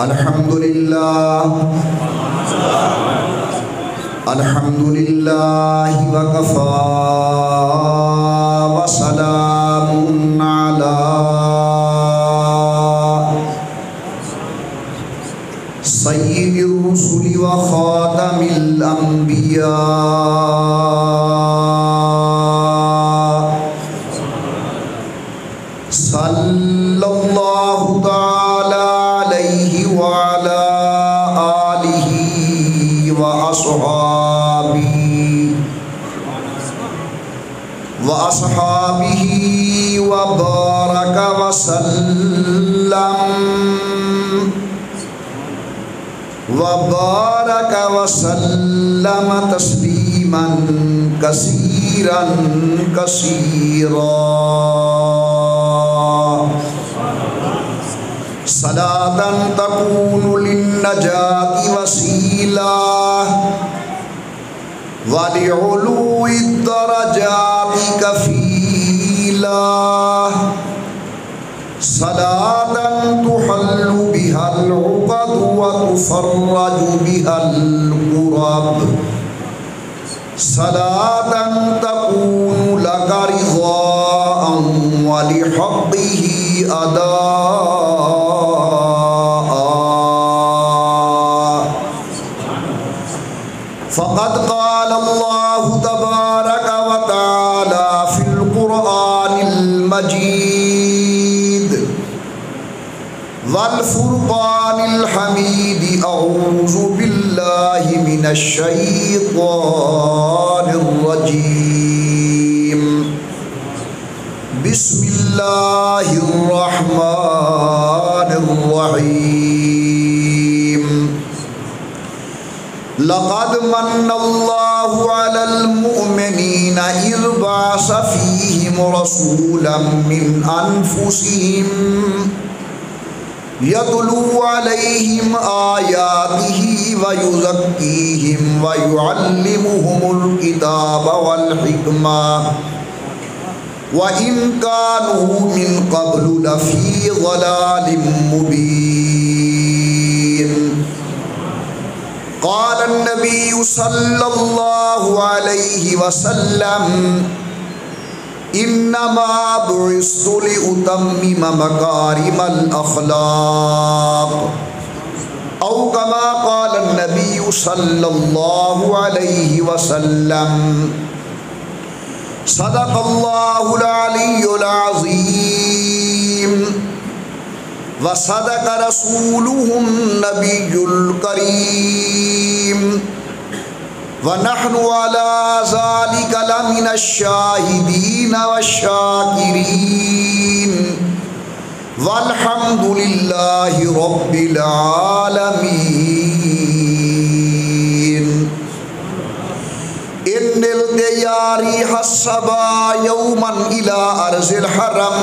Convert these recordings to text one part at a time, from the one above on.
الحمدللہ وکفا وسلام علی سید الرسل وخاتم الانبیاء صلی اللہ تعالی علیہ وعلا آلہ وأصحابه وبارك وسلم تسليما كثيرا كثيرا صلاة تكون للنجاة وسيلة ولعلو الدرجات كفيلا صلاة تحل بها العقد وتفرج بها الكرب صلاة تكون لك رضاء ولحقه أداء فقد قال الله تبارك وتعالى في القرآن المجيد والفرقان الحميد أعوذ بالله من الشيطان الرجيم بسم الله الرحمن الرحيم لقد من الله على المؤمنين إذ بعث فيهم رسولا من أنفسهم يتلو عليهم آياته ويزكيهم ويعلمهم الكتاب والحكمة وإن كانوا من قبل لفي ضلال مبين قال النبي صلى الله عليه وسلم إنما بعثت لأتمم مكارم الأخلاق أو كما قال النبي صلى الله عليه وسلم صدق الله العلي العظيم وصدق رسوله النبي الكريم ونحن على ذلك لمن الشاهدين والشاكرين والحمد لله رب العالمين إن الديار حسبا يوما إلى أرض الحرم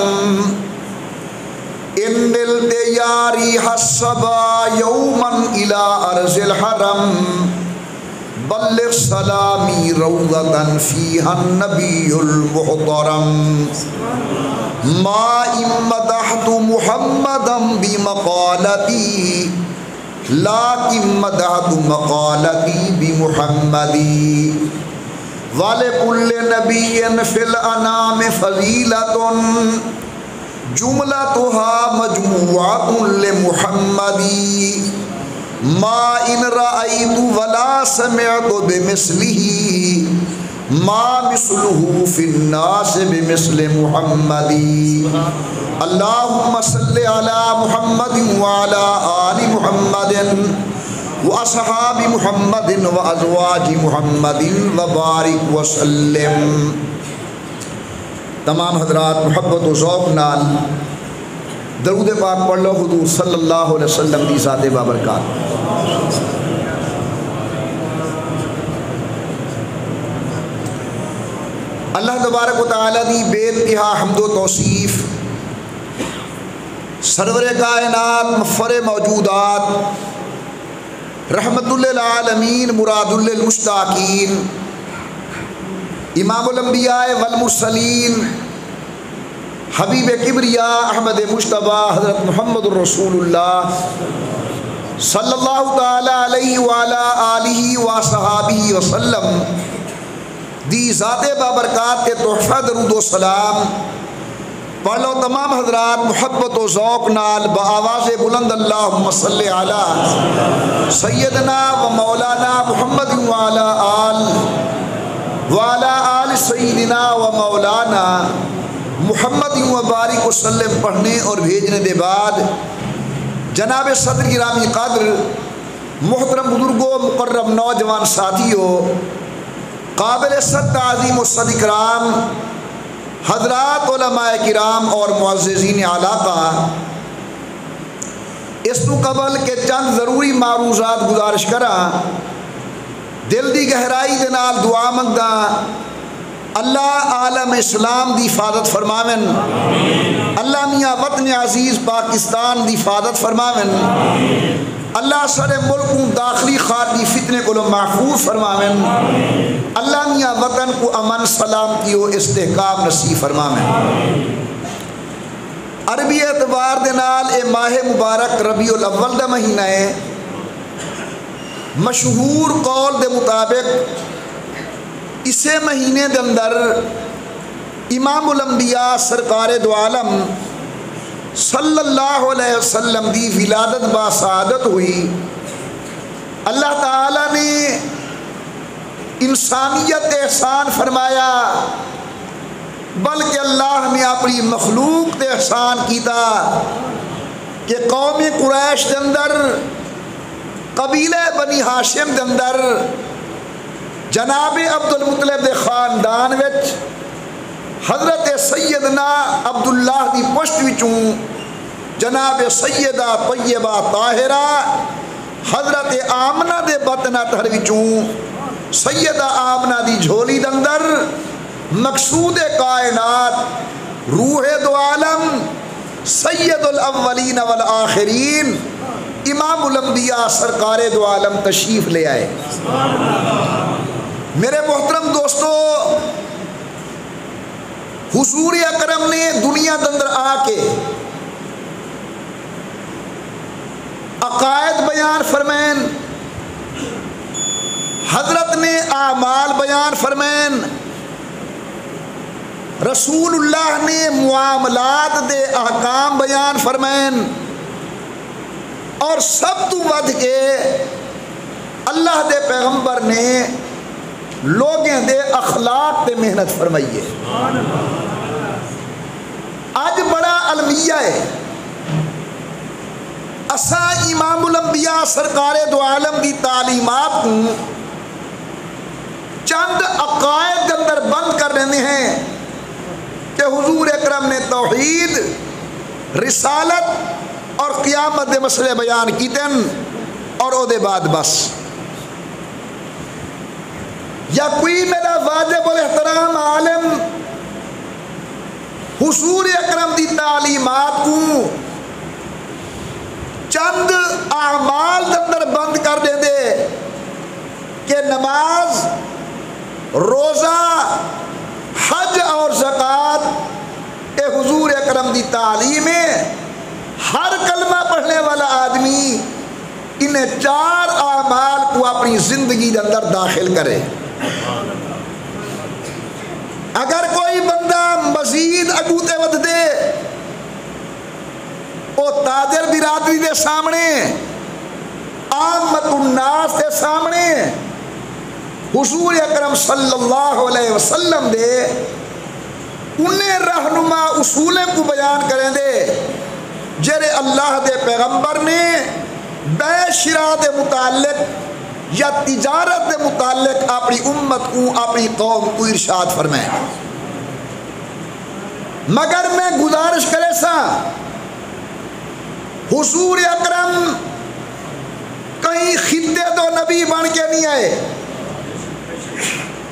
إن الديار حسبا يوما إلى أرض الحرم بلغ سلامي روضة فيها النبي المحترم ما إن مدحت محمدا بمقالتي لكن مدحت مقالتي بمحمدي ولكل نبي في الأنام فضيلة جملتها مجموعة لمحمدي ما إن رأيت ولا سمعت بمثله ما مثله في الناس بمثل محمدي اللهم صل على محمد وعلى آل محمد وأصحاب محمد وأزواج محمد وبارك وسلم. تمام حضرات محبت و ذوق نال درود پاک پڑھ لو حضور صلی اللہ علیہ وسلم دی ذات بابرکات. اللہ تبارک و تعالیٰ دی بے انتہا حمد و توصیف سرور کائنات مفخر موجودات رحمت للعالمین مراد للمشتاقین امام الانبیاء والمرسلین حبیب کبریا احمد مجتبیٰ حضرت محمد الرسول اللہ صلی اللہ تعالی علیہ وعلا آلہ و صحابہ وسلم دی ذات بابرکات کے تحفہ درود و سلام پڑھ لو تمام حضرات محبت و ذوق نال بآواز بلند اللہم صلی علی سیدنا و مولانا محمد وعلا آل سیدنا و مولانا محمد و بارک وسلم پڑھنے اور بھیجنے دے بعد جناب صدر گرامی قدر محترم بزرگوں مکرم نوجوان ساتھیوں قابل صد تعظیم و صد اکرام حضرات علماء کرام اور معززین علاقہ، اس تو قبل کے چند ضروری معروضات گزارش کراں دل دی گہرائی دے نال دعا منگداں اللہ عالم اسلام دی حفاظت فرماون، اللہ میاں وطن عزیز پاکستان دی حفاظت فرماون، اللہ سارے ملکوں داخلی خارجی فتنے کو محفوظ فرماون، اللہ میاں وطن کو امن سلامتی و استحکام نصیب فرماون۔ عربی اعتبار دے نال اے ماہ مبارک ربیع الاول دا مہینہ ہے۔ مشہور قول دے مطابق اسے مہینے دے اندر امام الانبیاء سرکار دو عالم صلی اللہ علیہ وسلم دی ولادت با سعادت ہوئی۔ اللہ تعالیٰ نے انسانیت احسان فرمایا، بلکہ اللہ نے اپنی مخلوق تے احسان کیتا کہ قوم قریش دے اندر قبیلہ بنی ہاشم دے اندر جناب عبد المطلب دے خاندان وچ حضرت سیدنا عبداللہ دی پشت وچوں جناب سیدہ طیبہ طاہرہ حضرت آمنہ دے بطن اطہر وچوں سیدہ آمنہ دی جھولی دے اندر مقصود کائنات روح دو عالم سید الاولین والآخرین امام الانبیاء سرکار دو عالم تشریف لے آئے۔ میرے محترم دوستو، حضور اکرم نے دنیا کے اندر آ کے عقائد بیان فرمائن، حضرت نے اعمال بیان فرمائن، رسول اللہ نے معاملات دے احکام بیان فرمائن، اور سب تو ود کے اللہ دے پیغمبر نے لوگیں دے اخلاق تے محنت فرمائیے۔ آج بڑا المیہ ہے، اساں امام الانبیاء سرکار دو عالم دی تعلیمات کو چند عقائد کے اندر بند کر رہے ہیں کہ حضور اکرم نے توحید، رسالت اور قیامت دے مسئلے بیان کیتن اور او دے بعد بس، یا کوئی میرا واجب الاحترام عالم حضور اکرم دی تعلیمات کو چند اعمال دے اندر بند کر دے دے کہ نماز، روزہ، حج اور زکوٰۃ اے حضور اکرم دی تعلیم ہے، ہر کلمہ پڑھنے والا آدمی انہیں چار اعمال کو اپنی زندگی کے اندر داخل کرے۔ اگر کوئی بندہ مزید اگوتے ود دے او تاجر برادری دے سامنے، عامت الناس دے سامنے حضور اکرم صلی اللہ علیہ وسلم دے انہیں رہنما اصولیں کو بیان کریں دے جرے اللہ دے پیغمبر نے بے شراء دے متعلق یا تجارت دے متعلق اپنی امت کو، اپنی قوم کو ارشاد فرمائے۔ مگر میں گزارش کرے سا، حضور اکرم کہیں خطے تو نبی بن کے نہیں آئے،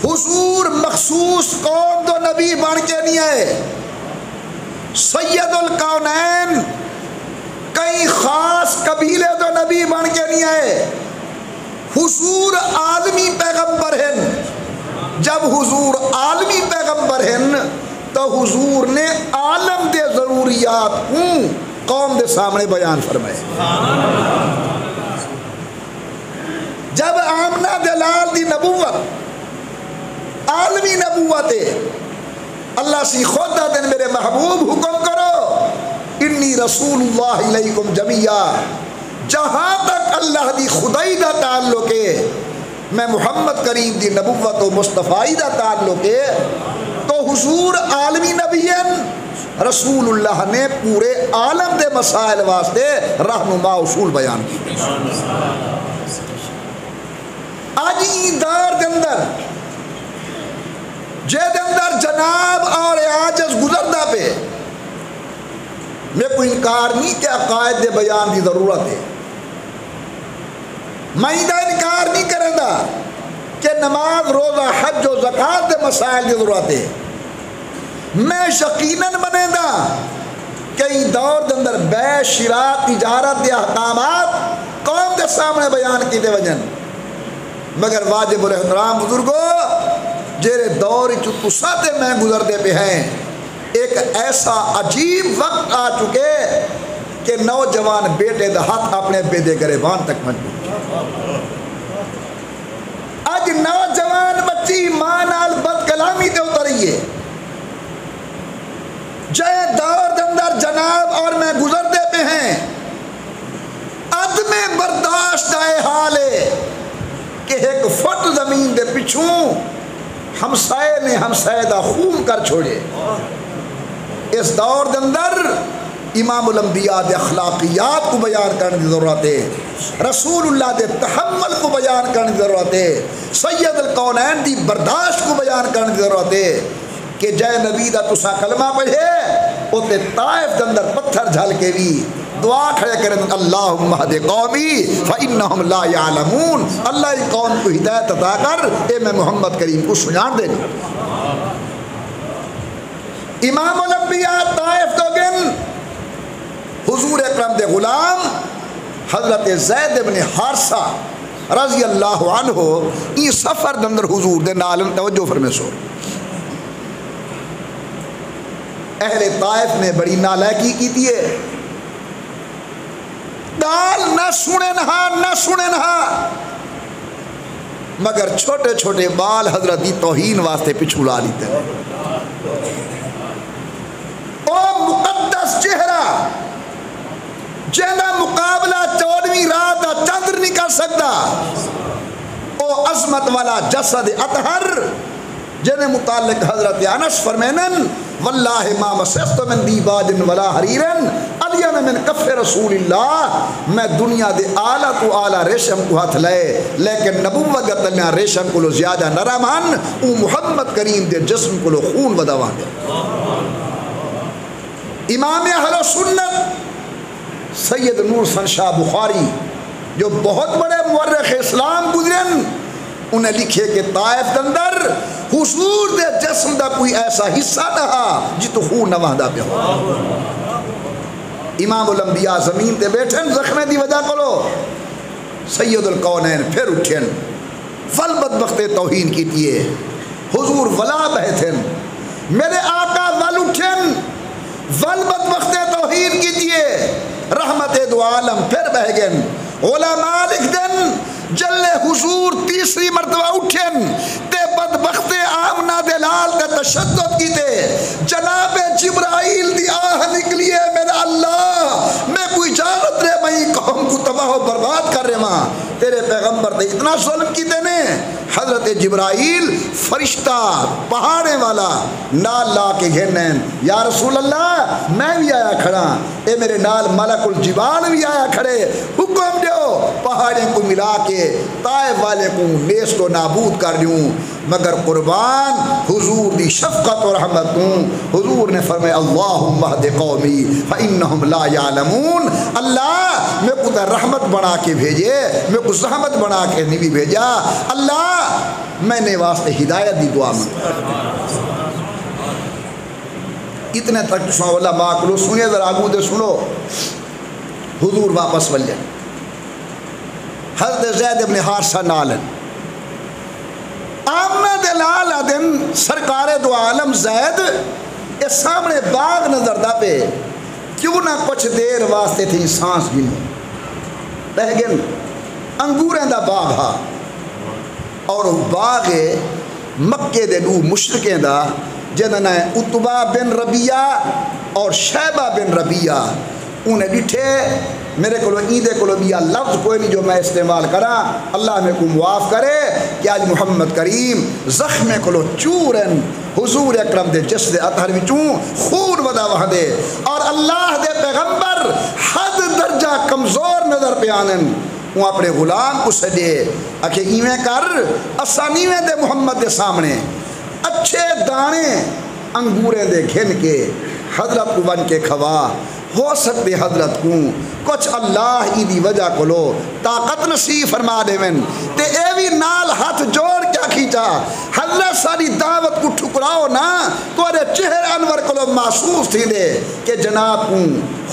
حضور مخصوص قوم تو نبی بن کے نہیں آئے، سید الکونین کئی خاص قبیلے تو نبی بن کے نہیں آئے، حضور عالمی پیغمبر ہیں۔ جب حضور عالمی پیغمبر ہیں تو حضور نے عالم دے ضروریات کو قوم دے سامنے بیان فرمائے۔ جب آمنہ دلال دی نبوت عالمی نبوت ہے، اللہ سی خود دن میرے محبوب حکم کرو انی رسول اللہ علیکم جمیعا، جہاں تک اللہ دی خدائی دا تعلق ہے، میں محمد کریم دی نبوت و مصطفائی دا تعلق ہے، تو حضور عالمی نبی رسول اللہ نے پورے عالم دے مسائل واسطے رہنما اصول بیان کی۔ آج این دار دے اندر جے دے اندر جناب اور عاجز گزردہ پہ میں کوئی انکار نہیں کہ عقائد دے بیان دی ضرورت ہے، میں دا انکار نہیں کریں دا کہ نماز روزہ حج و زکات دے مسائل دی ضرورت ہے، میں یقیناً منے دا کہ این دور دے اندر بے شراء تجارت دے احکامات قوم دے سامنے بیان کی دے وجن، مگر واجب الاحترام بزرگو جیرے دور تسا تے میں گزر دے پہ ہیں، ایک ایسا عجیب وقت آ چکے کہ نوجوان بیٹے دا ہاتھ اپنے بیدے گریبان تک مجبور، آج نوجوان بچی ماں نال بد کلامی تے اتریے، جائے دور دے اندر جناب اور میں گزر دے پہ ہیں، عدم برداشت آئے حال ہے کہ ایک فٹ زمین دے پچھوں ہمسائے نے ہمسائے دا خون کر چھوڑے۔ اس دور دے اندر امام الانبیاء دے اخلاقیات کو بیان کرنے کی ضرورت ہے، رسول اللہ دے تحمل کو بیان کرنے کی ضرورت ہے، سید القونین دی برداشت کو بیان کرنے کی ضرورت ہے کہ جے نبی دا تسا کلمہ پڑھے اوتے طائف دے اندر پتھر جھل کے بھی دعا کھڑے کریں اللہم اہد قومی فإنہم لا یعلمون، اللہ قوم کو ہدایت عطا کر، اے میں محمد کریم کو سنان دے۔ امام الانبیاء طائف تو گن حضور اکرم دے غلام حضرت زید بن حارثہ رضی اللہ عنہ این سفر دے اندر حضور دے نالن توجہ فرمے سو، اہل طائف نے بڑی نالائکی کی دیئے، دال نہ سنے نہا مگر چھوٹے چھوٹے بال حضرت دی توہین واسطے پچھولا لیتے ہیں۔ او مقدس چہرہ جہاں مقابلہ 14ویں رات دا چندر نہیں کر سکتا، او عظمت والا جسد اطہر جنہیں متعلق حضرت انس فرمینن واللہ ما مسست من دیباج ولا حریرن علین من کف رسول اللہ، میں دنیا دے آلہ تو آلہ ریشم کو ہاتھ لائے لیکن نبوت گتلیاں ریشم کو لو زیادہ نرمان، او محمد کریم دے جسم کو لو خون بدوان دے۔ امام اہل سنت سید نور حسن شاہ بخاری جو بہت بڑے مورخ اسلام گزرن، انہیں لکھے کہ طائف کے اندر حضور دے جسم دا کوئی ایسا حصہ نہ جی تو خون نہ وہاں پہ ہو۔ امام الانبیاء زمین تے بیٹھن زخمے دی وجہ کرو، سید القونین پھر اٹھن ول بدبخت توہین کی دیئے، حضور ولا بہتن میرے آقا ول اٹھن ول بدبخت توہین کی دیئے، رحمت دو عالم پھر بہ گن، علماء لکھ دن جلے حضور تیسری مرتبہ اٹھن تے بدبخت آمنہ دلال تے تشدد کی تے جناب جبرائیل دی آہ نکلیے میرا اللہ میں کوئی جانت رہے میں قوم کو تباہ و برباد کر رہے ماں تیرے پیغمبر تے اتنا ظلم کی دینے، حضرت جبرائیل فرشتہ پہاڑے والا نال لا کے گھرنین، یا رسول اللہ میں بھی آیا کھڑا، اے میرے نال ملک الجبال بھی آیا کھڑے، حکم دیو پہاڑیں کو ملا کے طائف والے کو نیست و نابود کر دیوں، مگر قربان حضور دی شفقت و رحمت دوں، حضور نے فرمایا اللہم اہد قومی فإنہم لا یعلمون، اللہ میں کو رحمت بنا کے بھیجے، میں کو زحمت بنا کے نہیں بھی بھیجا، اللہ میں نے واسطے ہدایت دی دعا مانگ۔ اتنے تک سنو علماء کو سنیے ذرا آگو دے سنو، حضور واپس ولے حضرت زید ابن حارثہ نالن آمنہ دلال دن سرکار دو عالم زید اس سامنے باغ نظر دا پہ کیوں نہ کچھ دیر واسطے تھی سانس گنو رہ گن انگوریں دا باغ ہا اور باغ مکے دے دو مشرکیں دا جنہاں نے عتبہ بن ربیعہ اور شیبہ بن ربیعہ انہیں ڈٹھے میرے کو ایندے کو بھی لفظ کوئی نہیں جو میں استعمال کرا، اللہ میں کو معاف کرے کہ آج محمد کریم زخم کو چورن حضور اکرم دے جسد اطہر وچوں خون ودا وہاں دے، اور اللہ دے پیغمبر حد درجہ کمزور نظر پہ آنن وہ اپنے غلام کو سجے اکھے ایویں کر اسانیویں دے محمد دے سامنے اچھے دانے انگوریں دے گھن کے حضرت کو بن کے کھوا، ہو سکتے حضرت کو کچھ اللہ ای دی وجہ کو لو طاقت نصیب فرما دے من تے اے بھی نال ہاتھ جوڑ کیا کھینچا حضرت ساری دعوت کو ٹھکراؤ نا تو ارے چہرے انور کو لو محسوس تھی دے کہ جناب کو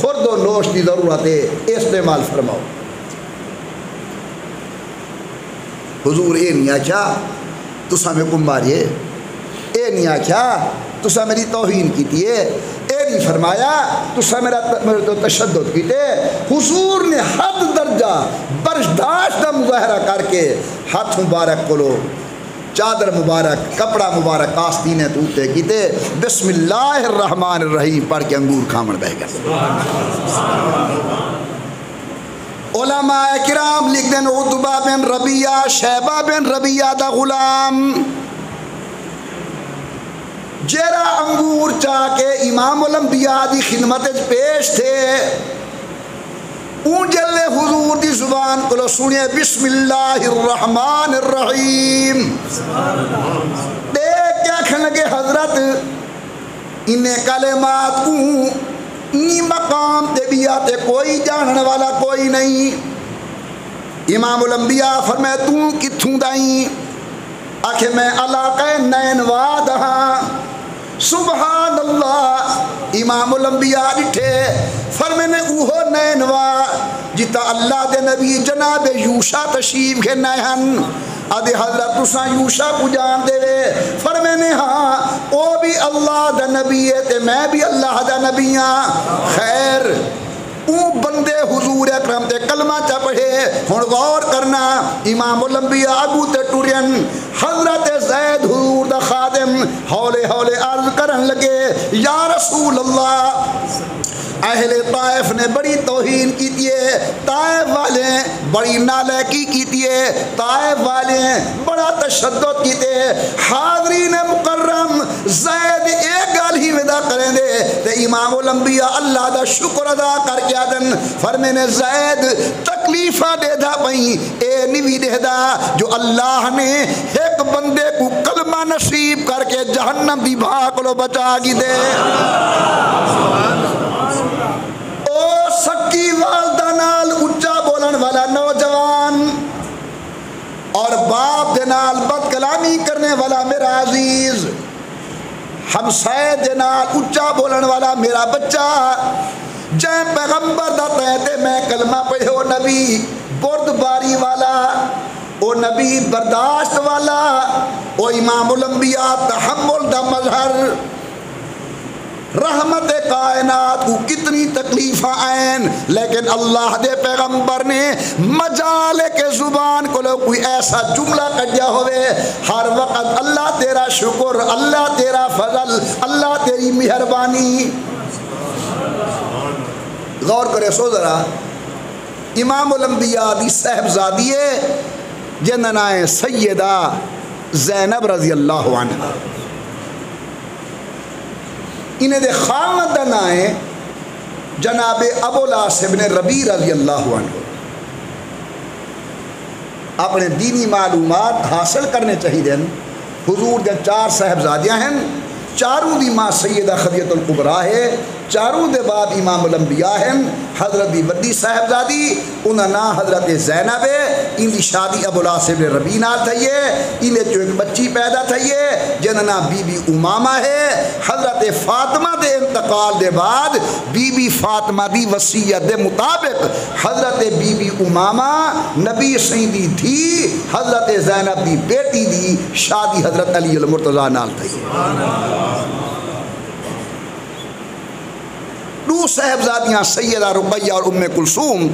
خورد و نوش دی ضرورت ہے استعمال فرماؤ۔ حضور اے نہیں آکھیا تسا میں کم ماریے، اے نہیں آکھیا تسا میری توہین کیتی ہے، اے نہیں فرمایا تسا میرا تشدد کیتے، حضور نے حد درجہ برداشت دا مظاہرہ کر کے ہاتھ مبارک کھولو چادر مبارک کپڑا مبارک آستینے توتے کیتے بسم اللہ الرحمن الرحیم پڑھ کے انگور کھامن بہ گئے۔ علماء کرام لکھ دیں عتبہ بن ربیعہ شیبہ بن ربیعہ دا غلام جیرا انگور چاہ کے امام الانبیاء دی خدمت پیش تھے اون جلے حضور دی زبان کو لو سنیے بسم اللہ الرحمن الرحیم دیکھ کیا کھن لگے حضرت انہیں کلمات کو ای مقام تے بھی آتے کوئی جاننے والا کوئی نہیں۔ امام الانبیاء فرمائے تو کتھوں دائیں آکھے میں علاقہ نینوا دہاں سبحان اللہ۔ امام الانبیاء ڈٹھے فرمائے نے اوہو نینوا جتا اللہ دے نبی جناب یوشا تشریف کے نہن آدھے حضرت تساں یوشا کو جان دے وے فرمائے نے ہاں او بھی اللہ دا نبی ہے تے میں بھی اللہ دا نبی ہاں۔ خیر او بندے حضور اکرم تے کلمہ چا پڑھے ہن غور کرنا امام الانبیاء اگو تے ٹورین حضرت زید حضور دا خادم ہولے ہولے عرض کرن لگے یا رسول اللہ اہل طائف نے بڑی توہین کیتی ہے، طائف والے بڑی نالائکی کیتی ہے، طائف والے بڑا تشدد کیتے، حاضرین مکرم زید ایک گل ہی ودا کریں دے تے امام الانبیاء اللہ دا شکر ادا کر کے آدن فرمینے زید تکلیفہ دے دا پہیں اے نوی دے دا جو اللہ نے ایک بندے کو کلمہ نصیب کر کے جہنم دی بھاگ لو بچا گی دے۔ سکی والدہ نال اچھا بولن والا نوجوان اور باپ دے نال بد کلامی کرنے والا میرا عزیز، ہمسائے دے نال اچھا بولن والا میرا بچہ، جائیں پیغمبر دا کہتے میں کلمہ پڑھے او نبی بردباری والا، او نبی برداشت والا، او امام الانبیاء تحمل دا مظہر، رحمت کائنات کو کتنی تکلیفہ آئین لیکن اللہ دے پیغمبر نے مجال کے زبان کو لو کوئی ایسا جملہ کجیا ہوئے ہر وقت اللہ تیرا شکر، اللہ تیرا فضل، اللہ تیری مہربانی۔ غور کرے سو ذرا امام الانبیاء دی صاحبزادی ہے جنہاں نام سیدہ زینب رضی اللہ عنہ، انہیں دے خامد دا نائیں جناب ابو العاص بن ربیع رضی اللہ عنہ۔ اپنے دینی معلومات حاصل کرنے چاہیے دیں، حضور دے 4 صاحبزادیاں ہیں، چاروں دی ماں سیدہ خدیجہ الکبریٰ ہے، چاروں دے بعد امام الانبیاء ہیں، حضرت دی وڈی صاحبزادی انہاں نام حضرت زینب ہے، ان دی شادی ابو العاص بن ربیع نال تھئی ہے، انہیں جو ایک بچی پیدا تھئی ہے جنہاں نام بی بی امامہ ہے۔ حضرت فاطمہ دے انتقال دے بعد بی بی فاطمہ دی وصیت دے مطابق حضرت بی بی امامہ نبی سین دی تھی، حضرت زینب دی بیٹی دی شادی حضرت علی المرتضیٰ نال تھئی ہے۔ دو صاحبزادیاں سیدہ رقیہ اور ام کلثوم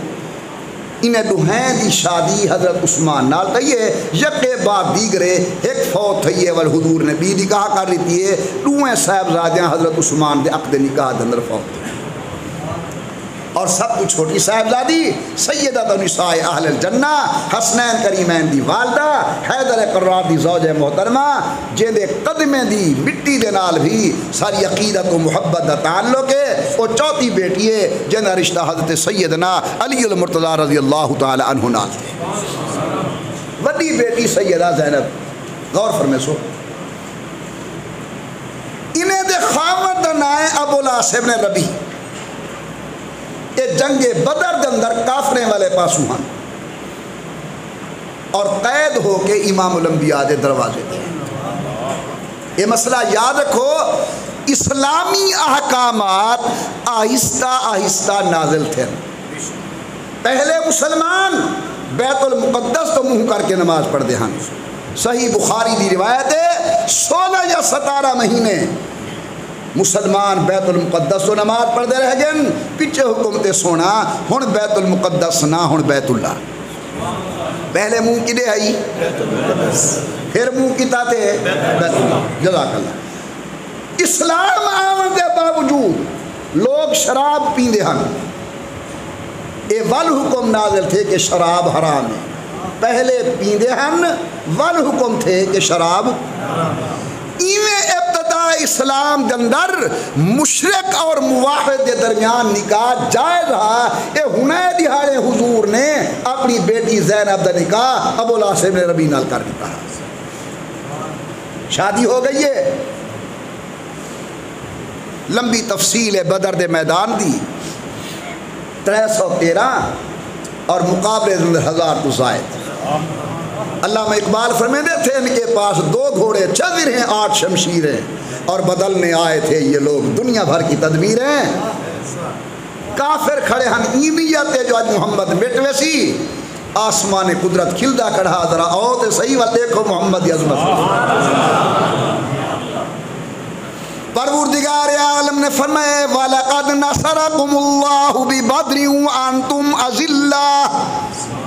انہیں دوہیں دی شادی حضرت عثمان نال تھئیے یکے بعد دیگرے ایک فوت تھئیے وال حضور نے بھی نکاح کر لیتی ہے دوہیں صاحبزادیاں حضرت عثمان دے عقد نکاح دے اندر فوت تھئے اور سب تو چھوٹی صاحبزادی سیدۃ نساء اہل الجنہ حسنین کریمین دی والدہ حیدر قرار دی زوجہ محترمہ جن دے قدمیں دی مٹی دے نال بھی ساری عقیدت و محبت دا تعلق ہے وہ چوتھی بیٹی ہے جن دا رشتہ حضرت سیدنا علی المرتضی رضی اللہ تعالی عنہ نال تھے وڈی بیٹی سیدہ زینب غور فرمے سو انہیں دے خامد دا نائے ابو العاص ابن ربیع یہ جنگ بدر دے اندر کافریں والے پاسو ہن اور قید ہو کے امام الانبیاء دے دروازے تھے یہ مسئلہ یاد رکھو اسلامی احکامات آہستہ آہستہ نازل تھے پہلے مسلمان بیت المقدس تو منہ کر کے نماز پڑھ دے ہن صحیح بخاری دی روایت ہے 16 یا 17 مہینے مسلمان بیت المقدس تو نماز پڑھتے رہ گئے پیچھے حکمتے سونا ہن بیت المقدس نہ ہن بیت اللہ پہلے منہ کی دے آئی پھر منہ کی تاتے بیت اللہ جزاک اللہ اسلام آمن دے باوجود لوگ شراب پیندے ہن اے والحکم نازل تھے کہ شراب حرام ہے پہلے پیندے ہن والحکم تھے کہ شراب ایویں ابتدا اسلام کے اندر مشرک اور موحد کے درمیان نکاح جائز رہا اے ہنے دہاڑے حضور نے اپنی بیٹی زینب دا نکاح ابو العاص ابن ربیع نال کر دیا شادی ہو گئی ہے لمبی تفصیل ہے بدر دے میدان دی 313 اور مقابلے دے 1000 تو زائد علامہ اقبال فرمیندے تھے ان کے پاس 2 گھوڑے چذر ہیں 8 شمشیریں اور بدلنے آئے تھے یہ لوگ دنیا بھر کی تدبیریں کافر کھڑے ہن ایمیت جو آج محمد مٹوے سی آسمان قدرت کھلدا کڑھا ذرا آؤ تے صحیح وقت دیکھو محمد عظمت پروردگار عالم نے فرمایا وَلَقَدْ نَصَرَكُمُ اللَّهُ بِبَدْرٍ وَأَنْتُمْ أَذِلَّةٌ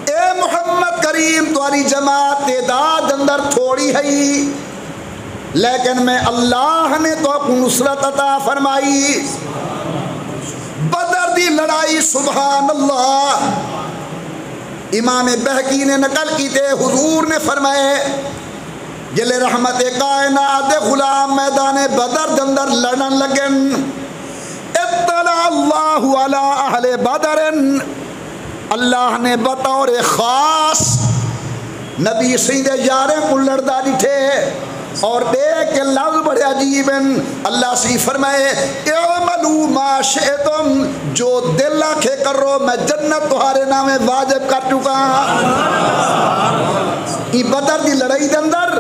اے محمد کریم تمہاری جماعت تعداد اندر تھوڑی ہے لیکن میں اللہ نے تو کو نصرت عطا فرمائی بدر دی لڑائی سبحان اللہ امام بہقی نے نقل کی تے حضور نے فرمائے جلے رحمت کائنات غلام میدان بدر دے اندر لڑن لگن اطلع اللہ علی اہل بدر اللہ نے بطور خاص نبی سید یارے کو لڑدا دیٹھے اور دیکھ کے لفظ بڑے عجیب ہیں اللہ سے فرمائے اعملوا ما شئتم جو دل آکھے کرو میں جنت تمہارے نامے واجب کر چکا یہ بدر دی لڑائی دے اندر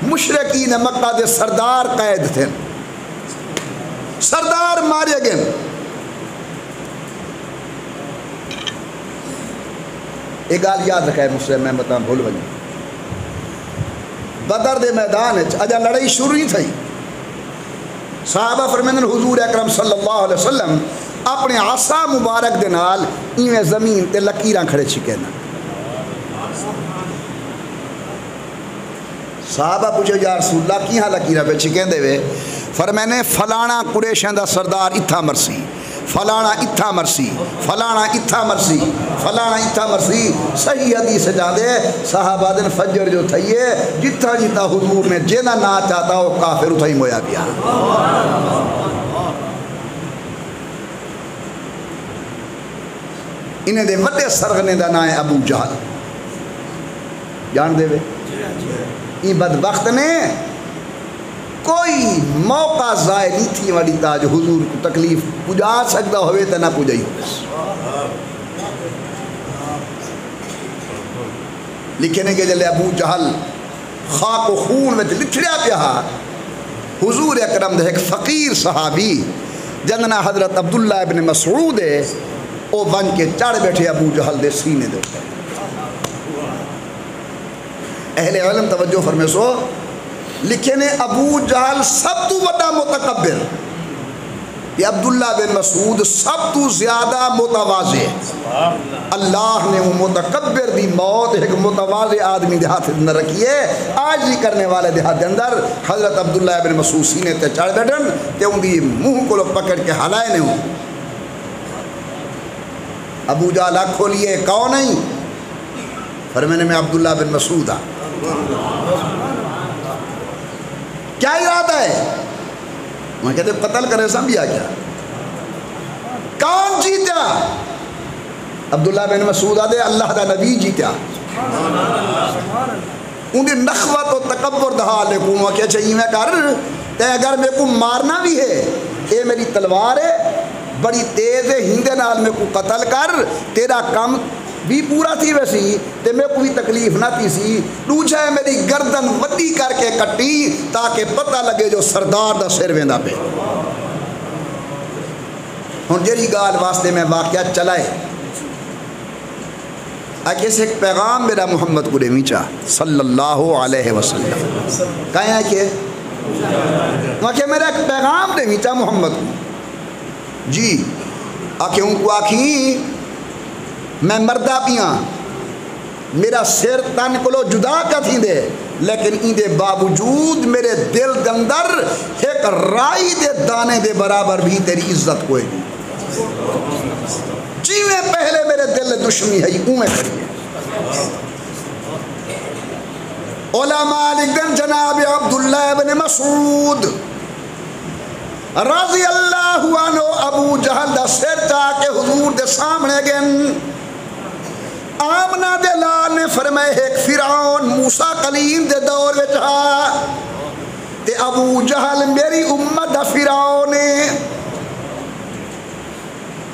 مشرکین مکہ دے سردار قید تھے سردار مارے گئے ایک گال یاد رکھا ہے مسلم میں بتاؤں بھول بجے بدر دے میدان اجا لڑائی شروع ہی تھی صحابہ فرمیندن حضور اکرم صلی اللہ علیہ وسلم اپنے عصا مبارک دے نال ایویں زمین تے لکیراں کھڑے چھکے نا صحابہ پوچھو یا رسول اللہ کی ہاں لکیراں پہ چھکیں دے وے فرمینے فلانا قریشیں دا سردار اتھا مرسی فلانا اتھا مرسی فلانا اتھا مرسی فلانا اتھا مرسی صحیح حدیث جاندے صحابہ دن فجر جو تھئیے جتھا جتا حضور نے جینا نہ چاہتا ہو کافر اتھائی مویا گیا انہیں دے وڈے سرغنے دا نائے ابو جہل جان دے وے این بدبخت نے کوئی موقع ضائع نہیں تھی وڑی تاج حضور کو تکلیف پجا سکتا ہوئے تو نہ پجائی ہوئے لکھنے کے جلے ابو جہل خاک و خون میں لکھڑیا پیا حضور اکرم دے ایک فقیر صحابی جننا حضرت عبداللہ ابن مسعود ہے او بن کے چڑھ بیٹھے ابو جہل دے سینے دے اہل علم توجہ فرمے سو لکھے نے ابو جہل سب تو بڑا متکبر کہ عبداللہ بن مسعود سب تو زیادہ متواضع، اللہ نے وہ متکبر دی موت ایک متواضع آدمی دے ہاتھ اندر رکھی ہے۔ آج ہی کرنے والے دے ہاتھ اندر حضرت عبداللہ بن مسعود سینے تے چڑھ بیٹھن تے ان دی منہ کو پکڑ کے ہلائے نے ہوں۔ ابو جہل آنکھ کھولیے، کون نہیں؟ فرمانے میں عبداللہ بن مسعود آ۔ کیا ارادہ ہے؟ میں کہتے قتل کرے سمجھا کیا؟ کون جیتا؟ عبداللہ بن مسعود آدھے اللہ دا نبی جیتا۔ انہیں نخوت و تکبر دہا لے کو کہ چاہیے میں کر تے اگر میں کو مارنا بھی ہے اے میری تلوار ہے بڑی تیز ہے، ہندے نال میں کو قتل کر، تیرا کام بھی پورا تھی ویسی تے میں کوئی تکلیف نہ تھی سی، دوجہ ہے میری گردن وڈی کر کے کٹی تاکہ پتہ لگے جو سردار دا سر ویندا پہ۔ ہن جڑی گال واسطے میں واقعہ چلائے اکے سے ایک پیغام میرا محمد کو دیمیچا صلی اللہ علیہ وسلم کہیں ہے کہ وہاں میرا ایک پیغام دیمیچا محمد کو جی آکے ان کو آکھی میں مردہ پیاں میرا سر تن کلو جدا کا تھی دے لیکن ان دے باوجود میرے دل دندر ایک رائی دے دانے دے برابر بھی تیری عزت کوئی نہیں جی میں پہلے میرے دل دشمنی ہے میں کریے۔ علماء لکھن جناب عبداللہ بن مسعود رضی اللہ عنہ ابو جہل دا سر چاہ کے حضور دے سامنے گن آمنہ دے لال نے فرمائے ایک فرعون موسیٰ کلیم دے دور میں جہاں تے ابو جہل میری امت دا فرعون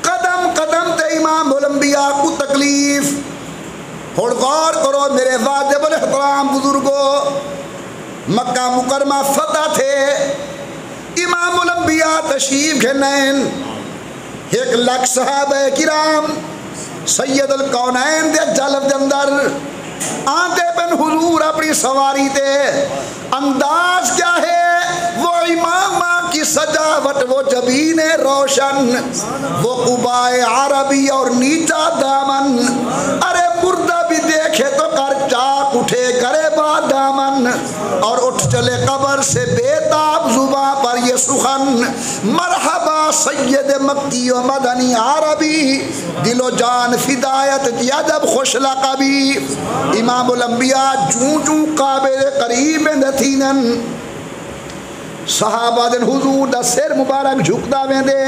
قدم قدم تے امام الانبیاء کو تکلیف۔ اور غور کرو میرے واجب الاحترام بزرگوں، مکہ مکرمہ فتح تھے، امام الانبیاء تشریف گھنین، 1,00,000 صحابہ کرام سید الکونین دے جلب دے اندر آتے بن حضور اپنی سواری تے انداز کیا ہے وہ امامہ کی سجاوٹ وہ جبین روشن وہ قبائے عربی اور نیچا دامن ارے مردہ بھی دیکھے تو کر چاک اٹھے کرے با دامن اور اٹھ چلے قبر سے بیتاب زباں پر یہ سخن مرحبا سید مکی و مدنی عربی دل و جان فدایت دیا جب خوش لقبی۔ امام الانبیاء جوں جوں قابل قریب نتینن صحابہ دن حضور دا سر مبارک جھکتا میں دے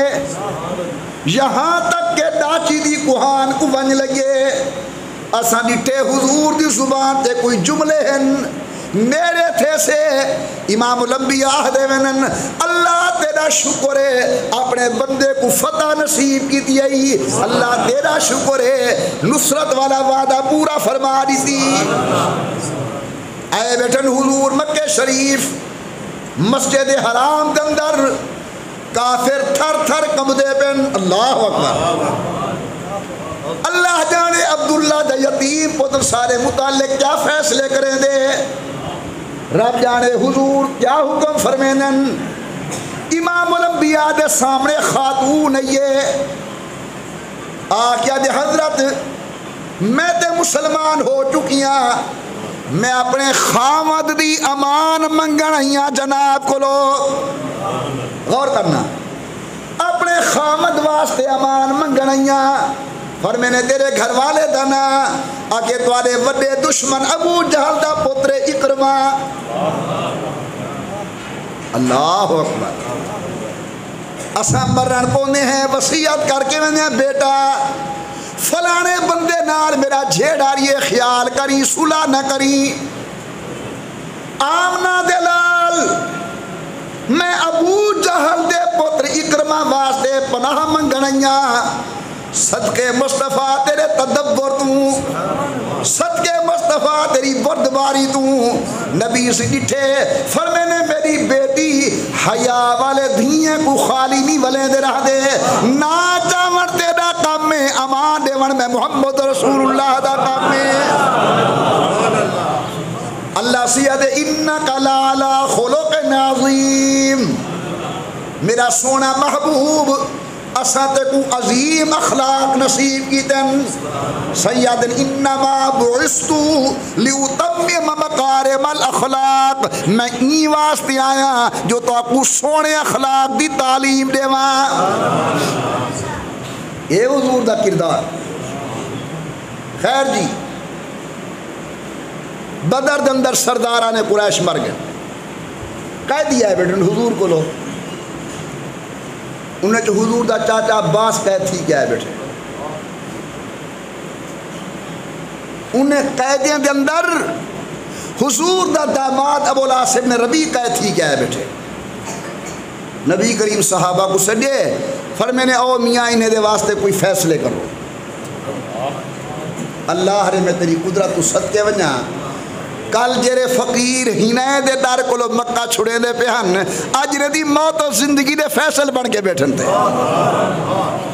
یہاں تک کہ ڈاچی دی کوہان کو ونج لگے اساں ڈٹے حضور دی زبان تے کوئی جملے ہیں میرے تھے سے امام الانبیاء دے ونن اللہ تیرا شکر ہے اپنے بندے کو فتح نصیب کی دیئی، اللہ تیرا شکر ہے نصرت والا وعدہ پورا فرما دی تھی۔ اے بیٹھن حضور مکہ شریف مسجد حرام کے اندر کافر تھر تھر کمدے پن اللہ اکبر اللہ جانے عبداللہ دا یتیم پتر سارے متعلق کیا فیصلے کریں دے، رب جانے حضور کیا حکم فرمینن۔ امام الانبیاء دے سامنے خاتون یہ آقیا دے حضرت میں تے مسلمان ہو چکیاں میں اپنے خامد دی امان منگن ہیاں جناب کو لو غور کرنا اپنے خامد واسطے امان منگن ہیاں اور میں نے تیرے گھر والے دنا آکے توارے وڈے دشمن ابو جہل دا پتر اکرمہ اللہ اکبر اساں مرن پونے ہیں وصیت کر کے میں نے بیٹا فلانے بندے نال میرا جھیڑاریے خیال کری صلح نہ کری آمنہ دلال میں ابو جہل دے پتر اکرمہ واسطے پناہ منگنیاں صدقے مصطفیٰ تیرے تدبر تو صدقے مصطفیٰ تیری بردباری تو نبی سے ڈٹھے فرمینے میری بیٹی حیا والے دھیئے کو خالی نہیں والے دے رہ دے نا چاور تیرا کام میں امان دیون میں محمد رسول اللہ دا کام میں اللہ سیدہ انکا لالا خلق نازیم۔ میرا میرا سونا محبوب اساں تے کو عظیم اخلاق نصیب کیتن سید انما بعثت لیتمم مکارم الاخلاق میں ای واسطے آیا جو تو کو سونے اخلاق دی تعلیم دیواں اے حضور دا کردار خیر جی بدر دے اندر سرداراں نے قریش مر گئے کہہ دیا ہے بیٹن حضور کو لو انہیں تو حضور دا چاچا عباس قید تھی کیا ہے بیٹھے انہیں قیدیں دے اندر حضور دا داماد ابو العاص بن ربیع قید تھی کیا ہے بیٹھے نبی کریم صحابہ کو سجے فرمینے او میاں انہیں دے واسطے کوئی فیصلے کرو اللہ رے میں تیری قدرت تو صدقے ونجا کل جرے فقیر ہینے دے دار کو لو مکہ چھڑے دے پہن آج ردی موت و زندگی دے فیصل بن کے بیٹھن تھے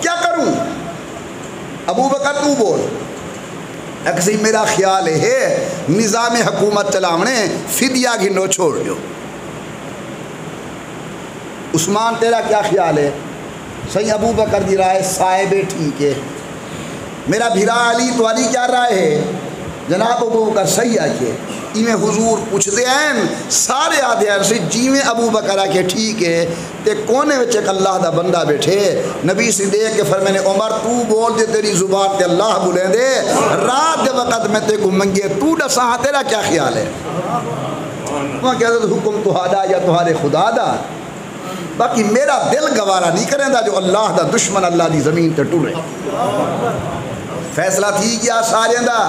کیا کروں ابو بکر تو بول اکسی میرا خیال ہے نظام حکومت چلاونے فدیہ گھنو چھوڑ جو عثمان تیرا کیا خیال ہے صحیح ابو بکر دی رائے صاحب ٹھیک ہے میرا بھیرا علی تو علی کیا رائے ہے جناب ابو بکر صحیح آکے ایمیں حضور پوچھ دے ہیں سارے آدھے ہیں جی میں ابو بکر آکے ٹھیک ہے تے کونے وچ ایک اللہ دا بندہ بیٹھے نبی سے دے کے فرمینے عمر تو بول دے تیری زبان تے اللہ بولیں دے رات دے وقت میں تے کو منگے تو ڈسا تیرا کیا خیال ہے وہاں کہتے حکم تہادا یا تہارے خدا دا باقی میرا دل گوارا نہیں کریں دا جو اللہ دا دشمن اللہ دی زمین تے ٹورے فیصلہ تھی کیا سارے دا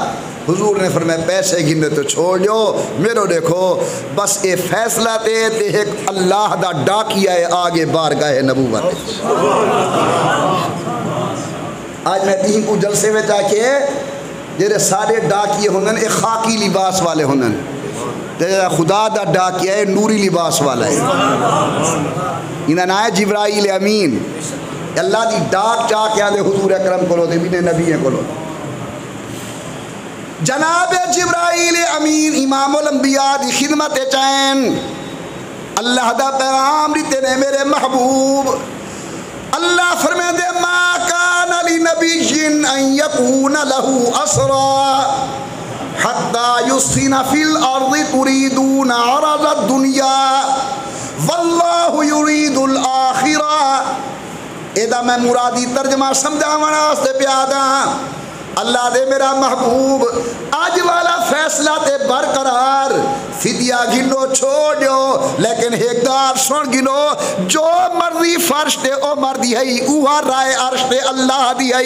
حضور نے فرمایا پیسے گنے تو چھوڑ جو میرو دیکھو بس اے فیصلہ تے ایک اللہ دا ڈاکیا ہے آگے بارگاہ نبوت آج میں تین کو جلسے میں جا کے جیرے سارے ڈاکیے ہونن ایک خاکی لباس والے ہونن خدا دا ڈاکیا ہے نوری لباس والا ہے انہاں نائے جبرائیل امین اللہ دی ڈاک چاہ کے آدھے حضور اکرم کو لو دے بھی نبی کو لو جناب جبرائیل امین امام الانبیاء دی خدمت چین اللہ دا پیغام دیتے نے میرے محبوب اللہ فرمائے دے ما کان لنبی ان یکون له اسرا حتی یسخن فی الارض تریدون عرض الدنیا واللہ یرید الاخرہ ایدہ میں مرادی ترجمہ سمجھاونا اس دے پیادا اللہ دے میرا محبوب آج والا فیصلہ تے برقرار فدیہ گنو چھوڑو لیکن ایک دار سن گنو جو مرضی فرش تے او مردی ہے اوہا رائے عرش تے اللہ دی ہے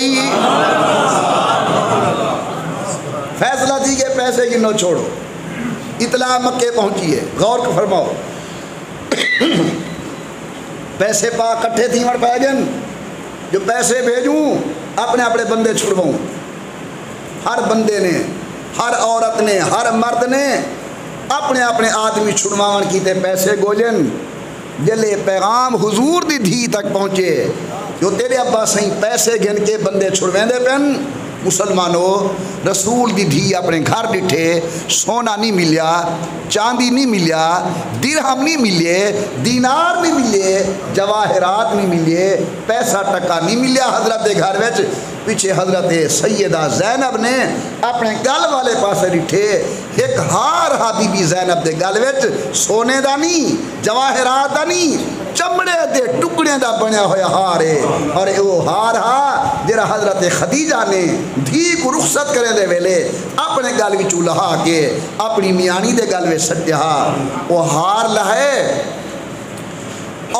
فیصلہ دی کے پیسے گنو چھوڑو اطلاع مکے پہنچی ہے غور کو فرماؤ پیسے پا کٹھے تھی مر پائے گن جو پیسے بھیجوں اپنے اپنے بندے چھڑواؤں ہر بندے نے ہر عورت نے ہر مرد نے اپنے اپنے آدمی چھڑواؤں کیتے پیسے گوجن جلے پیغام حضور دی دھی تک پہنچے جو تیرے ابا سہیں پیسے گھن کے بندے چھڑویں دے پہن مسلمانوں رسول دی دھی اپنے گھر ڈٹھے سونا نہیں ملیا چاندی نہیں ملیا درہم نہیں ملے دینار نہیں ملے جواہرات نہیں ملے پیسہ ٹکا نہیں ملیا حضرت گھر وچ پیچھے حضرت سیدہ زینب نے اپنے گل والے پاسے ڈٹھے ایک ہار ہا بی بی زینب دے گل وچ سونے دا نہیں جواہرات دا نہیں چمڑے دے ٹکڑے دا بنیا ہویا ہار ہے اور وہ ہار ہا جرا حضرت خدیجہ نے دھی کو رخصت کرے دے ویلے اپنے گل وچوں لہا کے اپنی میانی دے گل وچ سٹیا وہ ہار لہے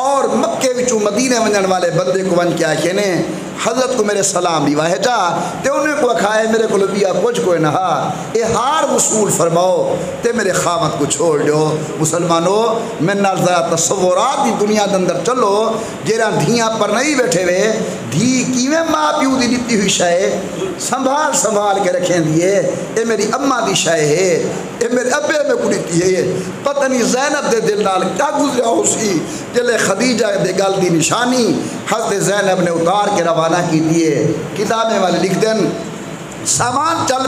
اور مکے وچوں مدینے ونجن والے بندے کو ون کیا کہنے حضرت کو میرے سلام بھی واہ جا تے انہیں کو کھائے میرے کو لبیا کچھ کوئی نہا اے ہار وصول فرماؤ تے میرے خامت کو چھوڑ جو مسلمانوں میں نظر تصورات دی دنیا دندر چلو جیرا دھیاں پر نہیں بیٹھے ہوئے دھی کیویں ماں پیو دی دیتی ہوئی شائے سنبھال سنبھال کے رکھیں دیئے اے میری اماں دی شائے ہے اے میرے ابے میں کو دیتی ہے پتہ نہیں زینب دے دل نال کیا گزریا ہو سی جلے خدیجہ دے گل دی نشانی حضرت زینب نے اتار کے روانہ کی دیئے کتابیں والے لکھ دیں سامان چل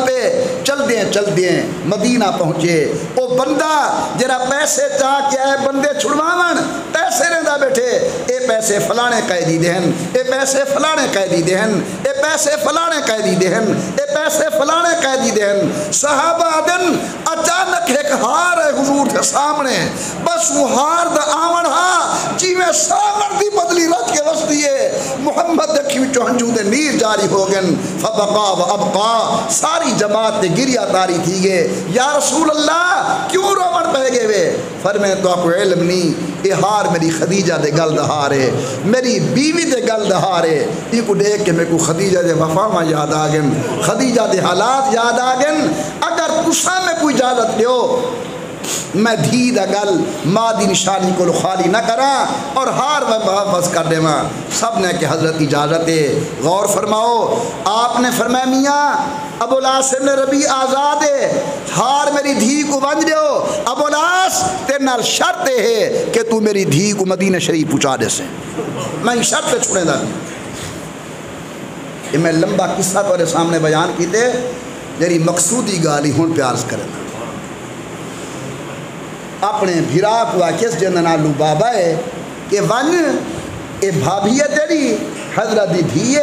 دیں مدینہ پہنچے وہ بندہ جرا پیسے چاہ کے آئے بندے چھڑواون تے پیسے رہندا بیٹھے اے پیسے فلانے قیدی دہن اے پیسے فلانے قیدی دہن اے پیسے فلانے قیدی دہن اے پیسے فلانے قیدی دہن صحابہ دن اچانک ایک ہار ہے حضور کے سامنے بس وہ ہار دا آمن ہا جی میں سامر دی بدلی رج کے وسط دیئے محمد دکھی میں چوہنجو دے نیر جاری ہو گن فبقا و ابقا ساری جماعت تے گریہ تاری تھی گئے یا رسول اللہ کیوں رومن پہ گئے وے فرمائے تو آپ کو علم نہیں اے ہار میری خدیجہ دے گل دہار ہے میری بیوی دے گل دہار ہے یہ کو دیکھ کے میں کو خدیجہ دے وفامہ یاد آگن خدیجہ دے حالات یاد آگن اگر تسا میں کوئی اجازت دیو میں دھی دا گل مادی نشانی کو خالی نہ کرا اور ہار میں محفظ کر دے ماں سب نے کہ حضرت اجازت ہے غور فرماؤ آپ نے فرمایا میاں ابو العاص ابن ربیع آزاد ہے ہار میری دھی کو بنج دیو ابو العاص تیرے نال شرط ہے کہ تو میری دھی کو مدینہ شریف پہنچا دے سے میں شرط پہ چھوڑے دا یہ میں لمبا قصہ تورے سامنے بیان کیتے میری مقصودی گالی ہون پیارس کرے اپنے بھیرا کو کس جننا لو بابا ہے کہ ون اے بھابی ہے تیری حضرت دی دھیے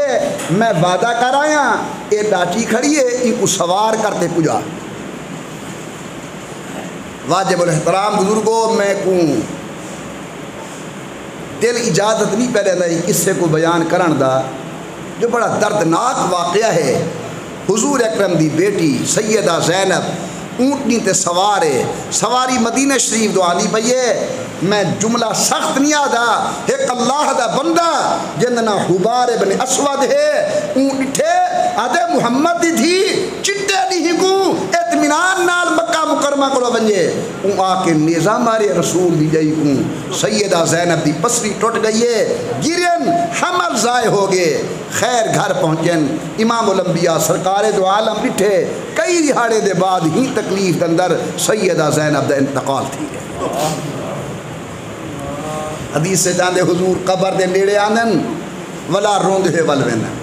میں وعدہ کر آیا اے ڈاٹی کھڑی ہے ان کو سوار کرتے پجا واجب الاحترام بزرگوں میں کو دل اجازت نہیں پہلے نہیں قصے کو بیان کرن دا جو بڑا دردناک واقعہ ہے حضور اکرم دی بیٹی سیدہ زینب اونٹنی تے سوارے سواری مدینہ شریف دو آنی پئیے میں جملہ سخت نہیں آدھا ایک اللہ دا بندہ جننا حبار ابن اسود ہے اونٹھے آدھے محمد دی تھی چٹے نہیں کو اطمینان نال مکہ مکرمہ کو بنجے اون آکے نظام مارے رسول دی جائی کو سیدہ زینب دی پسری ٹوٹ گئی ہے گرن حمل ضائع ہو گئے خیر گھر پہنچن امام الانبیاء سرکار دو عالم بٹھے کئی دہاڑے دے بعد ہی تکلیف دے اندر سیدہ زینب دا انتقال تھی حدیث سے چاندے حضور قبر دے نیڑے آندن ولا روندے ول وینن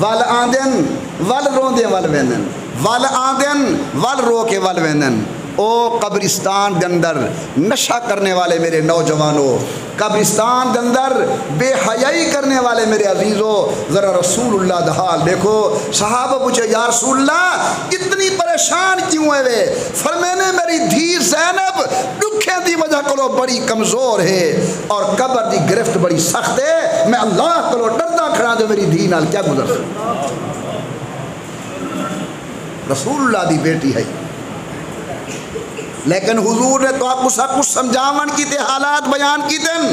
ول آندن ول روندے ول وینن ول آندن ول رو کے ول وینن او قبرستان دے اندر نشہ کرنے والے میرے نوجوانوں قبرستان دے اندر بے حیائی کرنے والے میرے عزیزوں ذرا رسول اللہ دا حال دیکھو صحابہ پوچھے یا رسول اللہ اتنی پریشان کیوں ہے وے فرمینے میری دھی زینب دکھیں دی وجہ کرو بڑی کمزور ہے اور قبر دی گرفت بڑی سخت ہے میں اللہ کرو ڈردہ کھڑا جو میری دھی نال کیا گزر رسول اللہ دی بیٹی ہے لیکن حضور نے تو آپ کو سب کچھ سمجھاون کی تے حالات بیان کی دن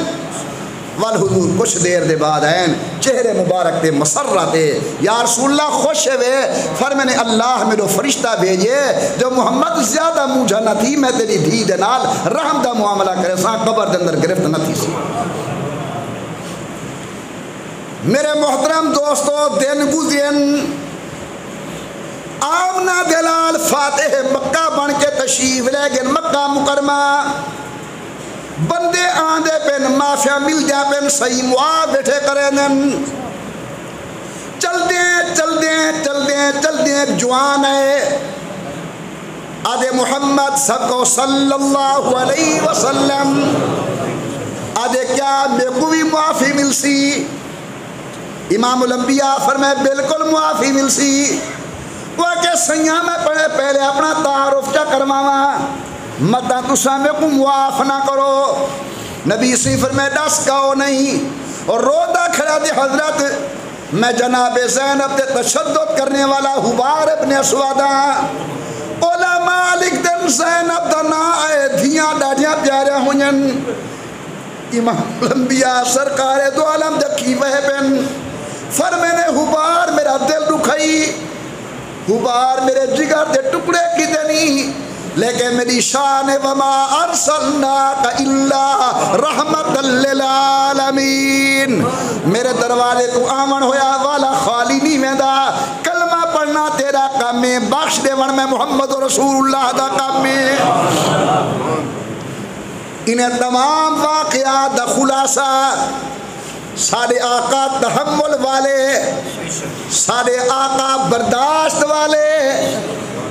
والحضور کچھ دیر دے بعد ہیں چہرے مبارک تے مسرہ تے یا رسول اللہ خوش ہے فرمانے اللہ میرے فرشتہ بھیجے جو محمد زیادہ موجہ نہ تھی میں تیری دھی دے نال رحم دا معاملہ کرے ساں قبر دے اندر گرفت نہ تھی سی میرے محترم دوستو دن گزین آمنہ دلال فاتح مکہ بن کے تشریف لے گئے مکہ مکرمہ بندے آندے پن مافیا مل جا پن صحیح معاذ بیٹھے کرے نن چل دیں ایک جوان ہے آدھے محمد سب کو صلی اللہ علیہ وسلم آدھے کیا میں کو بھی معافی مل سی امام الانبیاء فرمائے بالکل معافی مل سی وہ کہ سیاں میں پڑھے پہلے اپنا تعارف کیا کرواما مدہ تسا میں کو معاف نہ کرو نبی سی فرمائے ڈس کہو نہیں اور رودا کھڑا دے حضرت میں جناب زینب دے تشدد کرنے والا حبار ابن اسودا علماء لکھ دن زینب دا نا آئے دھیاں ڈاڑیاں پیارے ہوئن امام الانبیاء سرکار دو عالم دکھی وہ پن فرمینے حبار میرا دل رکھائی حبار میرے جگر دے ٹکڑے کی دنی لیکن میری شان وما ارسلناک الا رحمت للعالمین میرے دروازے تو آمن ہویا والا خالی نہیں میں دا کلمہ پڑھنا تیرا کام میں بخش دے ون میں محمد رسول اللہ دا کام میں انہیں تمام واقعات دا خلاصہ سارے آقا تحمل والے سارے آقا برداشت والے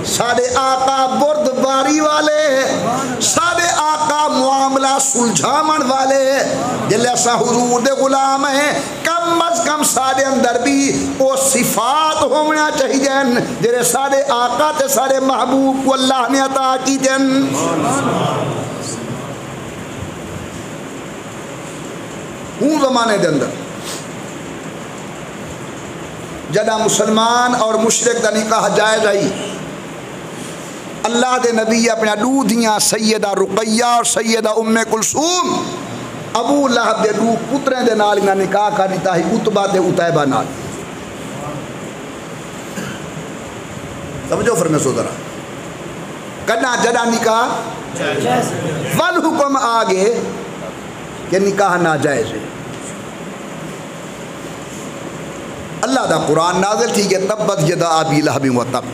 سارے آقا بردباری والے سارے آقا معاملہ سلجھامن والے جلے اسا حضور دے غلام ہیں کم از کم سارے اندر بھی وہ صفات ہونا چاہیے جڑے سارے آقا تے سارے محبوب کو اللہ نے عطا کی دین. ہوں زمانے دے اندر جدہ مسلمان اور مشرک دا نکاح جائز آئی اللہ دے نبی اپنے دو دیاں سیدہ رقیہ اور سیدہ ام کلثوم ابو لہب دے دو پتریں دے نال انہاں نکاح کر دیتا ہے عتبہ تے عتیبہ نال. سمجھو فرمے سو ذرا کنا جدہ نکاح والحکم آگے کہ نکاح ناجائز ہے. اللہ دا قرآن نازل تھی کہ تبت یدا ابی لہب و تب.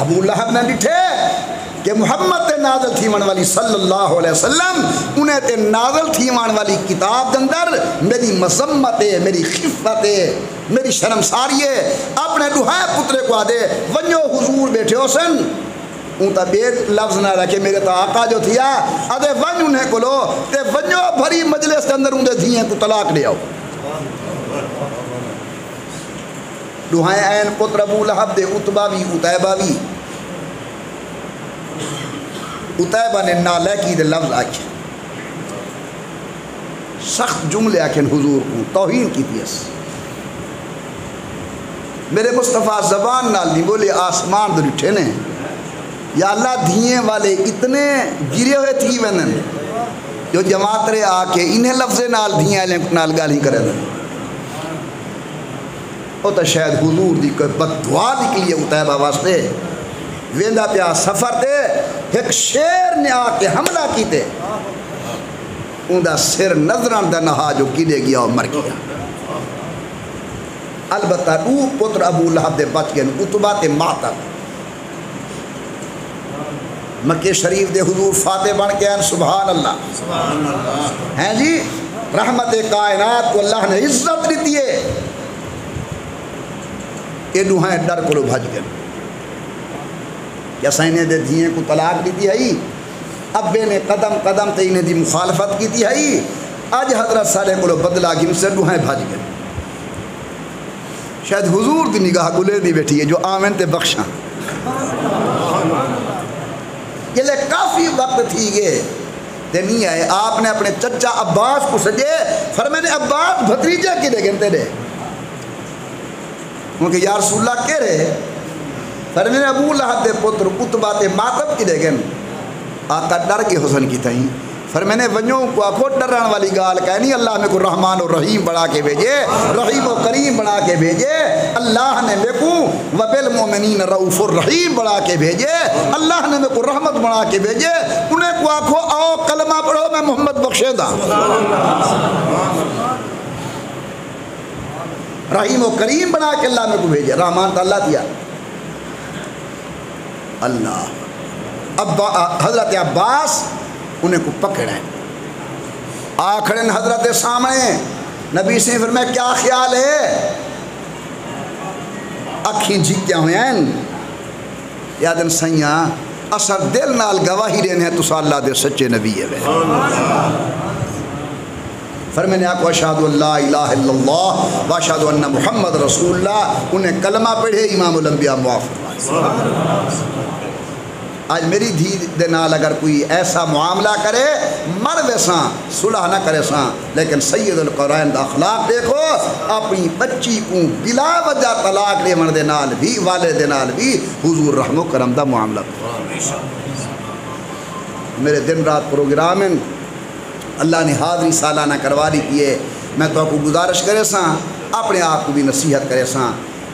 ابو لہب نے ڈٹھے کہ محمد تے نازل تھی من والی صلی اللہ علیہ وسلم انہیں تے نازل تھی من والی کتاب دے اندر میری مذمت ہے میری خفت ہے میری شرمساری ہے. اپنے دوہائے پترے کو آدھے ونجو حضور بیٹھے ہو سن اون تا بے لفظ نہ رکھے میرے تا آقا جو تھیا آدھے ونج انہیں کو لو تے ونجو بھری مجلس کے اندر انہیں دھیئیں کو طلاق لے آؤ. دوہائیں این پتر ابو لہب دے عتبہ بھی عتیبہ بھی. عتیبہ نے نالائکی دے لفظ آکھے سخت جملے آکھیں حضور کو توہین کی تیس میرے مصطفیٰ زبان نال نہیں بولے آسمان در اٹھے نے یا اللہ دھیئیں والے اتنے گرے ہوئے تھی وینن جو جماعت رہے آکے انہیں لفظ نال دھیئیں نال گالی کرے دیں وہ تو شاید حضور دی کوئی بد دعا نکلی ہے عتیبہ واسطے. ویندہ پیا سفر دے ایک شیر نے آکے حملہ کی تے ان دا سر نظران دا نہا جو گلے گیا اور مر گیا. البتہ دو پتر ابو لہب دے بچ گئے عتبہ تے ماتب مکہ شریف دے حضور فاتح بن کے ہیں سبحان اللہ ہیں جی. رحمت کائنات کو اللہ نے عزت دیتی ہے. یہ دوہائیں ڈر کو لو بھج گئے یا سینے دے دھیئیں کو طلاق دیتی ہے ابے نے قدم قدم تے انہیں دی مخالفت کی تھی ہے آج حضرت سالے کو لو بدلا گم سے دوہائیں بھج گئے. شاید حضور دی نگاہ گلے دی بیٹھی ہے جو آمین تے بخشاں یہ لے کافی وقت تھی گئے تے نہیں آئے. آپ نے اپنے چچا عباس کو سجے فرمائے نے عباس بھتریجہ کی دے گنتے دے کیونکہ یا رسول اللہ کہہ رہے فرمائے ابو لہب دے پتر عتبہ تے ماتب کی دے گن آقا ڈر کے حسن کی تھیں فرمائے نے ونجوں کو آکھو ڈران والی گال کہہ نہیں اللہ میں کو رحمان و رحیم بڑھا کے بھیجے رحیم و کریم بڑھا کے بھیجے. اللہ نے میں کو وبالمؤمنین رؤوف الرحیم بڑھا کے بھیجے. اللہ نے میں کو رحمت بڑھا کے بھیجے. انہیں کو آکھو آؤ کلمہ پڑھو میں محمد بخشے دا رحیم و کریم بنا کے اللہ میں کو بھیجے. رحمان تو اللہ دیا اللہ. حضرت عباس انہیں کو پکڑے آکھڑیں حضرت سامنے نبی سے فرمایا کیا خیال ہے اکھیں جھکیاں ہوئے ہیں یادن سیاں اثر دل نال گواہی رہنے ہیں تو اللہ دے سچے نبی ہے. فرمانے آکو اشہدو اللہ الہ الا اللہ واشہدو ان محمد رسول اللہ. انہیں کلمہ پڑھے امام الانبیاء معاف. آج میری دھی دے نال اگر کوئی ایسا معاملہ کرے مر ویساں صلح نہ کرے ساں لیکن سید القرآن دا اخلاق دیکھو اپنی بچی کو بلا وجہ طلاق دے من دے نال بھی والد دے نال بھی حضور رحم و کرم دا معاملہ. میرے دن رات پروگرام اللہ نے حاضری سالانہ کروا دی کیے. میں تو آپ کو گزارش کرے ساں اپنے آپ کو بھی نصیحت کرے ساں.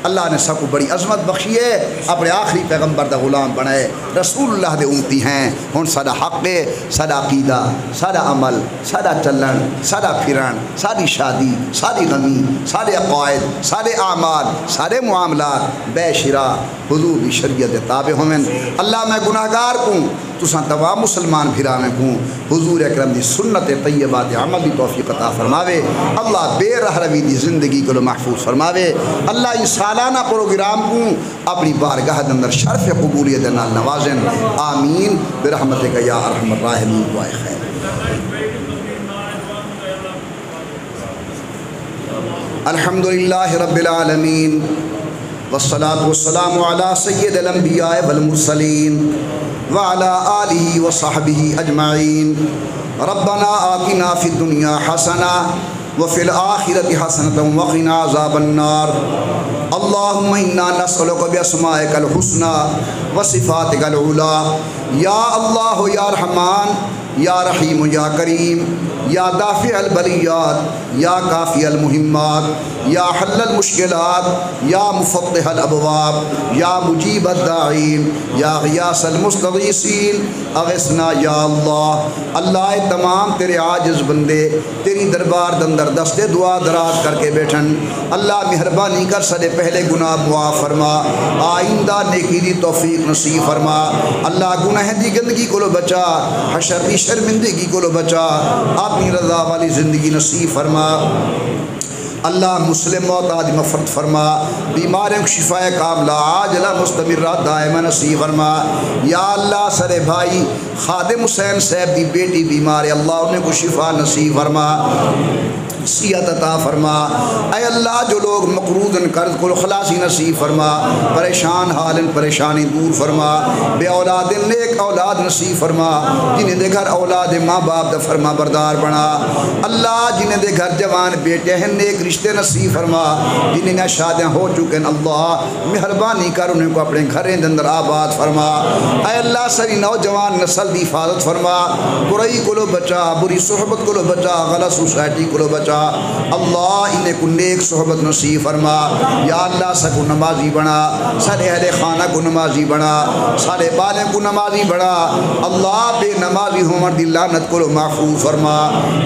اللہ نے سب کو بڑی عظمت بخشی ہے اپنے آخری پیغمبر دا غلام بنائے رسول اللہ دے امتی ہیں. ہن ساڈا حق ہے ساڈا عقیدہ ساڈا عمل ساڈا چلن ساڈا پھرن ساڈی شادی ساڈی غمی ساڈے عقائد ساڈے اعمال ساڈے معاملات بے شرا حضور دی شریعت دے تابع ہوئن. اللہ میں گناہگار کو تساں تمام مسلمان بھراویں کو حضور اکرم دی سنت طیبات عمل دی توفیق عطا فرماوے. اللہ بے رہ روی دی زندگی کو محفوظ فرماوے. اللہ اس سالانہ پروگرام کو اپنی بارگاہ دے اندر شرف قبولیت نال نوازن. آمین برحمتک یا ارحم الراحمین. دعائے خیر. الحمدللہ رب العالمین والصلاة والسلام علی سید الانبیاء والمرسلین وعلی آلہ وصحبہ اجمعین. ربنا آتنا فی الدنیا حسنہ وفی الآخرۃ حسنۃ وقنا عذاب النار. اللہم انا نسألک باسمائک الحسنی وصفاتک العلی. یا اللہ یا رحمان یا رحیم یا کریم یا دافع البلیات یا کافی المہمات یا حل المشکلات یا مفتح الابواب یا مجیب الداعین یا غیاث المستغیثین اغثنا یا اللہ. اللہ تمام تیرے عاجز بندے تیری دربار دندر دستے دعا دراز کر کے بیٹھن. اللہ مہربانی کر سدے پہلے گناہ معاف فرما, آئندہ نیکی دی توفیق نصیب فرما. اللہ گناہ دی گندگی کو لو بچا, حشر دی شرمندگی کو لو بچا, اپنی رضا والی زندگی نصیب فرما. اللہ مسلم موت آدی مفرد فرما, بیماروں کو شفاء کاملہ عاجلہ مستمرہ دائمہ نصیب فرما. یا اللہ سر بھائی خادم حسین صاحب دی بیٹی بیمار, اللہ انہیں کو شفا نصیب فرما, صحت عطا فرما. اے اللہ جو لوگ مقروض قرض کو خلاصی نصیب فرما, پریشان حالن پریشانی دور فرما, بے اولاد نیک اولاد نصیب فرما, جنہیں دے گھر اولاد ماں باپ دا فرما بردار بنا. اللہ جنہیں دے گھر جوان بیٹے ہیں نیک رشتے نصیب فرما, جنہیں شادیاں ہو چکے ہیں اللہ مہربانی کر انہیں کو اپنے گھریں دے اندر آباد فرما. اے اللہ سری نوجوان نسل دی حفاظت فرما, برائی کو لو بچا, بری صحبت کو لو بچا, غلط سوسائٹی کو لو بچا. اللہ انہیں کو نیک صحبت نصیب فرما. یا اللہ سکو نمازی بنا, سارے اہل خانہ کو نمازی بنا, سارے بالیں کو نمازی بنا. اللہ بے نمازی ہومر دی لعنت کو محفوظ فرما.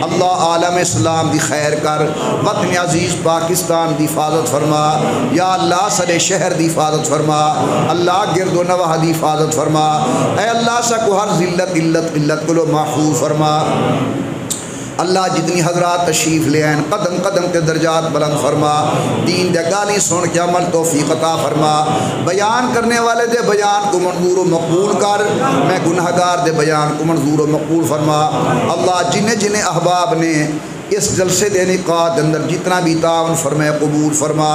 اللہ عالم اسلام دی خیر کر, وطن عزیز پاکستان دی حفاظت فرما. یا اللہ سارے شہر دی حفاظت فرما. اللہ گرد و نواح دی حفاظت فرما. اے اللہ سکو ہر ذلت علت قلت کو محفوظ فرما. اللہ جتنی حضرات تشریف لے آئیں قدم قدم کے درجات بلند فرما. دین دے گالی سن کے عمل توفیق عطا فرما. بیان کرنے والے دے بیان کو منظور و مقبول کر, میں گناہگار دے بیان کو منظور و مقبول فرما. اللہ جنہیں جنہیں احباب نے اس جلسے دے نقاد اندر جتنا بھی تعاون فرمائے قبول فرما.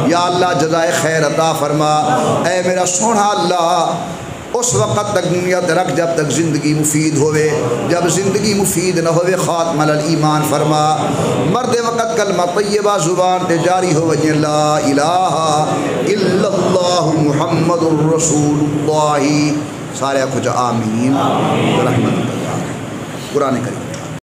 یا اللہ جزائے خیر عطا فرما. اے میرا سونا اللہ اس وقت تک دنیا رکھ جب تک زندگی مفید ہوئے, جب زندگی مفید نہ ہوئے خاتمہ الایمان فرما. مرد وقت کلمہ طیبہ زبان تے جاری ہو وجہ لا الہ الا اللہ محمد الرسول اللہ. سارے کچھ آمین برحمت اللہ. قرآن کریم.